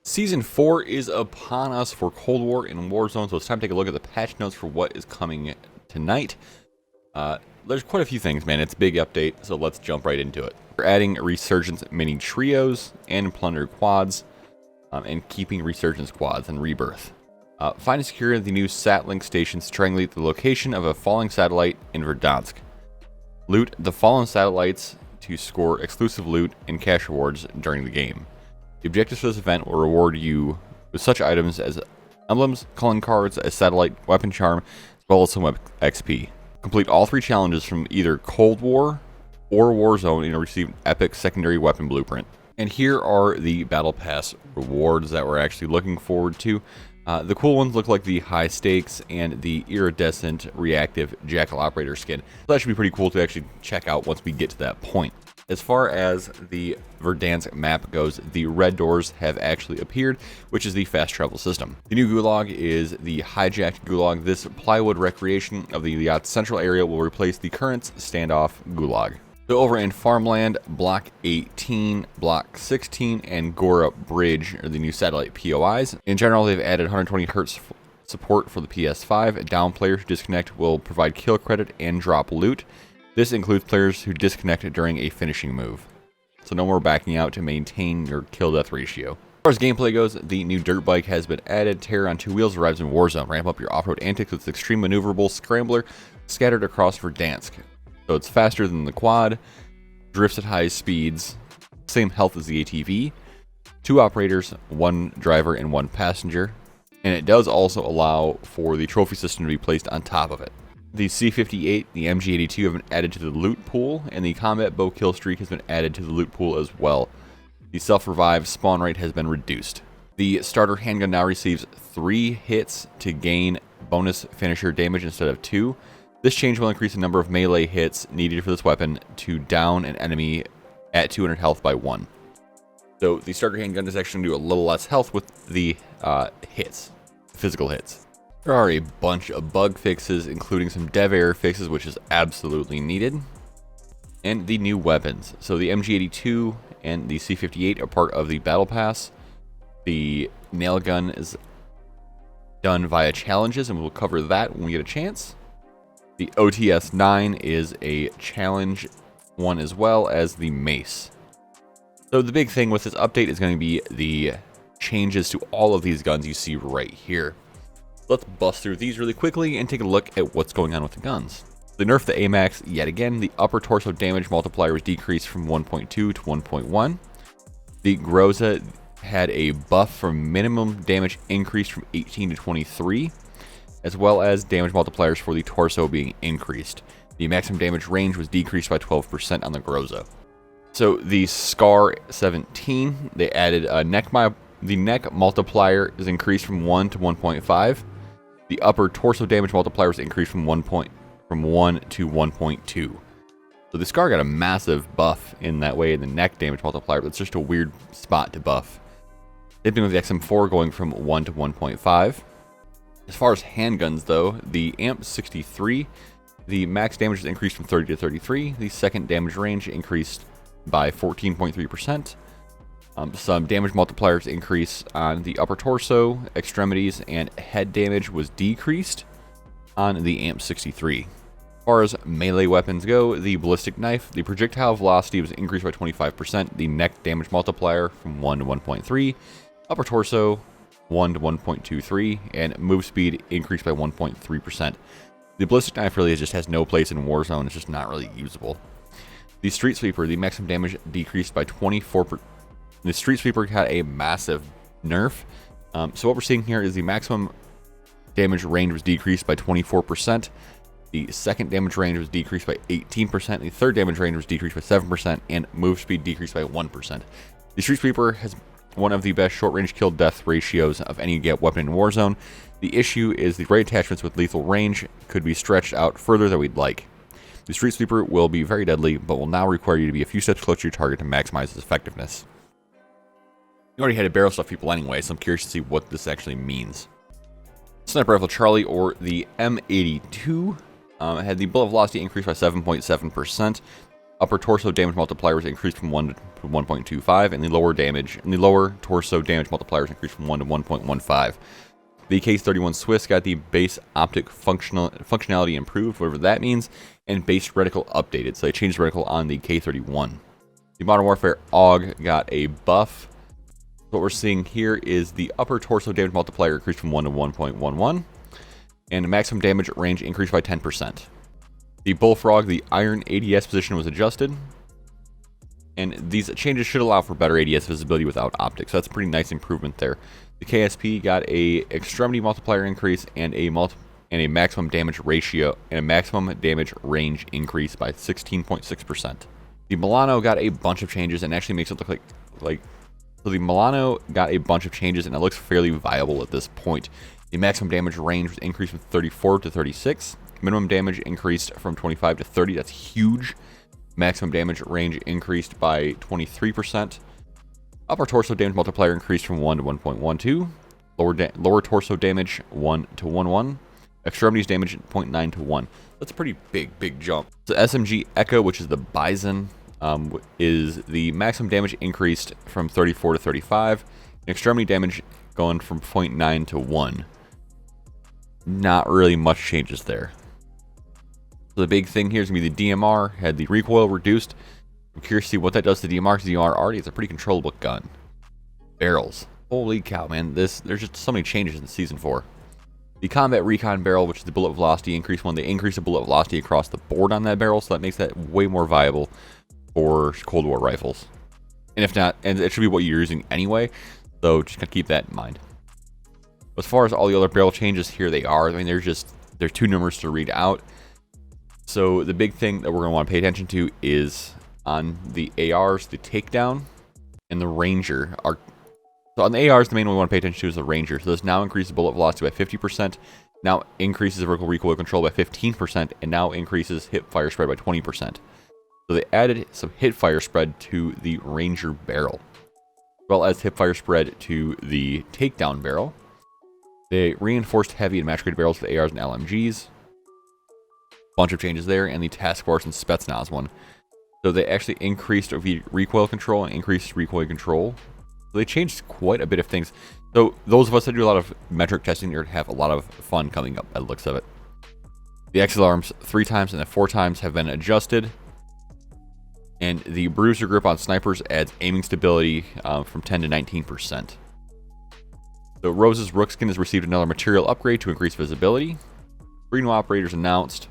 Season 4 is upon us for Cold War in Warzone, so it's time to take a look at the patch notes for what is coming tonight. There's quite a few things, man. It's a big update, so let's jump right into it. We're adding Resurgence mini trios and Plunder quads, and keeping Resurgence quads and Rebirth. Find and secure the new Satlink stations to triangulate the location of a falling satellite in Verdansk. Loot the fallen satellites to score exclusive loot and cash rewards during the game. The objectives for this event will reward you with such items as emblems, calling cards, a satellite weapon charm, as well as some XP. Complete all 3 challenges from either Cold War or Warzone and receive an epic secondary weapon blueprint. And here are the Battle Pass rewards that we're actually looking forward to. The cool ones look like the high stakes and the iridescent reactive jackal operator skin. So that should be pretty cool to actually check out once we get to that point. As far as the Verdansk map goes, the red doors have actually appeared, which is the fast travel system. The new gulag is the hijacked gulag. This plywood recreation of the yacht central area will replace the current standoff gulag. So over in Farmland, Block 18, Block 16, and Gora Bridge are the new satellite POIs. In general, they've added 120 Hz support for the PS5. Down players who disconnect will provide kill credit and drop loot. This includes players who disconnect during a finishing move. So no more backing out to maintain your kill-death ratio. As far as gameplay goes, the new dirt bike has been added. Terror on 2 wheels arrives in Warzone. Ramp up your off-road antics with extreme maneuverable scrambler scattered across Verdansk. So it's faster than the quad, drifts at high speeds, same health as the ATV, 2 operators, 1 driver, and 1 passenger. And it does also allow for the trophy system to be placed on top of it. The C58, the MG82 have been added to the loot pool, and the combat bow kill streak has been added to the loot pool as well. The self-revive spawn rate has been reduced. The starter handgun now receives 3 hits to gain bonus finisher damage instead of 2. This change will increase the number of melee hits needed for this weapon to down an enemy at 200 health by 1. So the starter handgun is actually going to do a little less health with the hits, physical hits. There are a bunch of bug fixes, including some dev error fixes, which is absolutely needed. And the new weapons. So the MG82 and the C58 are part of the Battle Pass. The nail gun is done via challenges, and we'll cover that when we get a chance. The OTS-9 is a challenge one, as well as the mace. So the big thing with this update is going to be the changes to all of these guns you see right here. Let's bust through these really quickly and take a look at what's going on with the guns. They nerfed the AMAX yet again. The upper torso damage multiplier was decreased from 1.2 to 1.1. The Groza had a buff from minimum damage increased from 18 to 23, as well as damage multipliers for the torso being increased. The maximum damage range was decreased by 12% on the Groza. So the Scar 17, they added a the neck multiplier is increased from 1 to 1.5. The upper torso damage multiplier was increased from 1 to 1.2. So the Scar got a massive buff in that way in the neck damage multiplier, but it's just a weird spot to buff. Same thing with the XM4 going from 1 to 1.5. As far as handguns though, the AMP 63, the max damage was increased from 30 to 33. The second damage range increased by 14.3%. Some damage multipliers increase on the upper torso, extremities, and head damage was decreased on the AMP 63. As far as melee weapons go, the ballistic knife, the projectile velocity was increased by 25%, the neck damage multiplier from 1 to 1.3, upper torso 1 to 1.23, and move speed increased by 1.3%. The ballistic knife really just has no place in Warzone, it's just not really usable. The Streetsweeper, the maximum damage decreased by 24%. The Streetsweeper had a massive nerf. So what we're seeing here is the maximum damage range was decreased by 24%. The second damage range was decreased by 18%. The third damage range was decreased by 7%. And move speed decreased by 1%. The Streetsweeper has one of the best short-range kill-death ratios of any weapon in Warzone. The issue is the right attachments with lethal range could be stretched out further than we'd like. The Streetsweeper will be very deadly, but will now require you to be a few steps closer to your target to maximize its effectiveness. You already had to barrel stuff people anyway, so I'm curious to see what this actually means. Sniper Rifle Charlie, or the M82, had the bullet velocity increased by 7.7%. upper torso damage multiplier was increased from 1 to 1.25, and the lower torso damage multiplier was increased from 1 to 1.15. The K31 Swiss got the base optic functionality improved, whatever that means, and base reticle updated. So they changed the reticle on the K31. The Modern Warfare AUG got a buff. What we're seeing here is the upper torso damage multiplier increased from 1 to 1.11, and the maximum damage range increased by 10%. The Bullfrog, the iron ADS position was adjusted, and these changes should allow for better ADS visibility without optics. So that's a pretty nice improvement there. The KSP got a extremity multiplier increase and a maximum damage ratio and a maximum damage range increase by 16.6%. The Milano got a bunch of changes and actually makes it look like so the Milano got a bunch of changes and it looks fairly viable at this point. The maximum damage range was increased from 34 to 36. Minimum damage increased from 25 to 30. That's huge. Maximum damage range increased by 23%. Upper torso damage multiplier increased from 1 to 1.12. Lower torso damage 1 to 1.1. Extremities damage 0.9 to 1. That's a pretty big jump. So SMG Echo, which is the Bison, is the maximum damage increased from 34 to 35. Extremity damage going from 0.9 to 1. Not really much changes there. So the big thing here is going to be the DMR had the recoil reduced. I'm curious to see what that does to DMR, because DMR already is a pretty controllable gun. Barrels. Holy cow, man. There's just so many changes in Season 4. The Combat Recon barrel, which is the bullet velocity increase one, they increase the bullet velocity across the board on that barrel, so that makes that way more viable for Cold War rifles. And if not, and it should be what you're using anyway, so just gotta keep that in mind. As far as all the other barrel changes, here they are. I mean, they're too numerous to read out. So the big thing that we're going to want to pay attention to is on the ARs, the takedown, and the Ranger. So on the ARs, the main one we want to pay attention to is the Ranger. So this now increases bullet velocity by 50%, now increases the vertical recoil control by 15%, and now increases hip fire spread by 20%. So they added some hip fire spread to the Ranger barrel, as well as hip fire spread to the takedown barrel. They reinforced heavy and match-grade barrels for the ARs and LMGs. Bunch of changes there, and the Task Force and Spetsnaz one. So they actually increased recoil control and increased recoil control. So they changed quite a bit of things. So those of us that do a lot of metric testing are have a lot of fun coming up by the looks of it. The XL arms 3 times and the 4 times have been adjusted. And the bruiser grip on snipers adds aiming stability from 10 to 19%. So Rose's Rookskin has received another material upgrade to increase visibility. 3 new operators announced.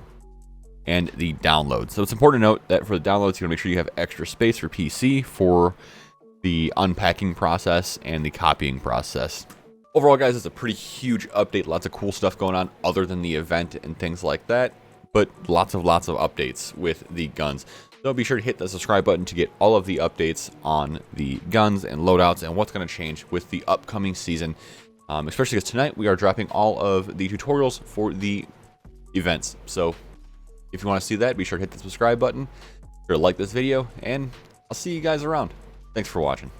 And the download. So it's important to note that for the downloads, you want to make sure you have extra space for PC for the unpacking process and the copying process. Overall, guys, it's a pretty huge update. Lots of cool stuff going on other than the event and things like that. But lots of updates with the guns. So be sure to hit the subscribe button to get all of the updates on the guns and loadouts and what's going to change with the upcoming season. Especially because tonight we are dropping all of the tutorials for the events. So if you want to see that, be sure to hit the subscribe button, be sure to like this video, and I'll see you guys around. Thanks for watching.